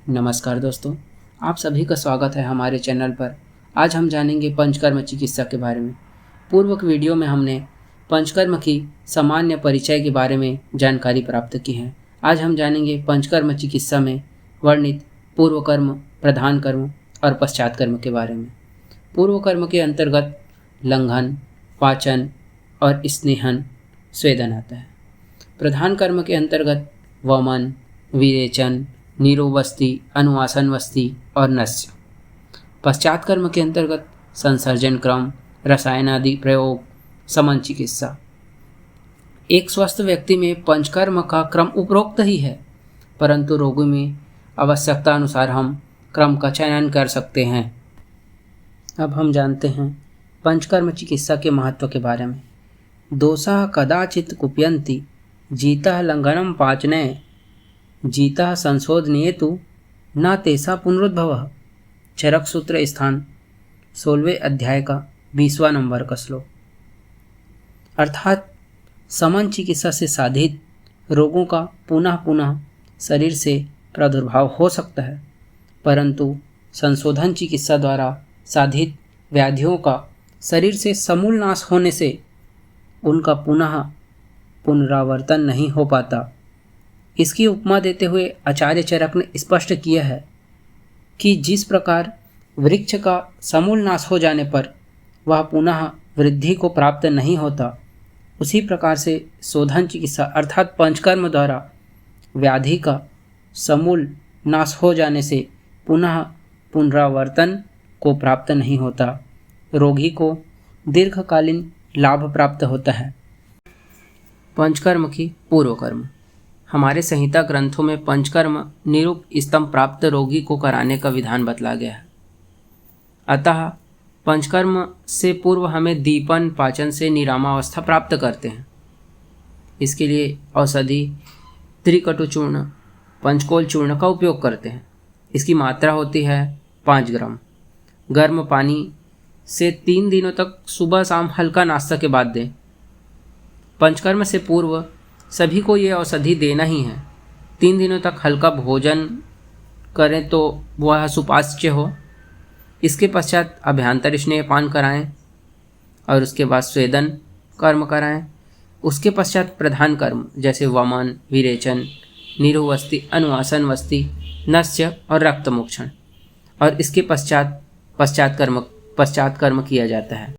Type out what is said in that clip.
नमस्कार दोस्तों, आप सभी का स्वागत है हमारे चैनल पर। आज हम जानेंगे पंचकर्म चिकित्सा के बारे में। पूर्व के वीडियो में हमने पंचकर्म की सामान्य परिचय के बारे में जानकारी प्राप्त की है। आज हम जानेंगे पंचकर्म चिकित्सा में वर्णित पूर्व कर्म, प्रधान कर्म और पश्चात कर्म के बारे में। पूर्व कर्म के अंतर्गत लंघन, पाचन और स्नेहन, स्वेदन आता है। प्रधान कर्म के अंतर्गत वमन, विरेचन, नीरोवस्ति, अनुवासनवस्ति और नस्य। पश्चात कर्म के अंतर्गत संसर्जन क्रम, रसायन आदि प्रयोग, समन चिकित्सा। एक स्वस्थ व्यक्ति में पंचकर्म का क्रम उपरोक्त ही है, परंतु रोगी में आवश्यकता अनुसार हम क्रम का चयन कर सकते हैं। अब हम जानते हैं पंचकर्म चिकित्सा के महत्व के बारे में। दोषाः कदाचित् कुप्यन्ति, जीतः लंघनं पाचने, जीतः संशोधनीय तु न तेषा पुनरुद्भवः। चरक सूत्र स्थान 16वें अध्याय का 20वां नंबर का श्लोक। अर्थात समन चिकित्सा से साधित रोगों का पुनः पुनः शरीर से प्रादुर्भाव हो सकता है, परंतु संशोधन चिकित्सा द्वारा साधित व्याधियों का शरीर से समूल नाश होने से उनका पुनः पुनरावर्तन नहीं हो पाता। इसकी उपमा देते हुए आचार्य चरक ने स्पष्ट किया है कि जिस प्रकार वृक्ष का समूल नाश हो जाने पर वह पुनः वृद्धि को प्राप्त नहीं होता, उसी प्रकार से शोधन चिकित्सा अर्थात पंचकर्म द्वारा व्याधि का समूल नाश हो जाने से पुनः पुनरावर्तन को प्राप्त नहीं होता। रोगी को दीर्घकालीन लाभ प्राप्त होता है। पंचकर्म की पूर्व कर्म। हमारे संहिता ग्रंथों में पंचकर्म निरूप स्तंभ प्राप्त रोगी को कराने का विधान बतला गया है। अतः पंचकर्म से पूर्व हमें दीपन, पाचन से निरामावस्था प्राप्त करते हैं। इसके लिए औषधि त्रिकटु चूर्ण, पंचकोल चूर्ण का उपयोग करते हैं। इसकी मात्रा होती है 5 ग्राम। गर्म पानी से 3 दिनों तक सुबह शाम हल्का नाश्ता के बाद दें। पंचकर्म से पूर्व सभी को ये औषधि देना ही है। 3 दिनों तक हल्का भोजन करें तो वह सुपाच्य हो। इसके पश्चात अभ्यंतर स्नेहपान कराएं और उसके बाद स्वेदन कर्म कराएं। उसके पश्चात प्रधान कर्म जैसे वमन, विरेचन, नीरोवस्ति, अनुवासनवस्ति, नस्य और रक्तमोक्षण, और इसके पश्चात पश्चात कर्म किया जाता है।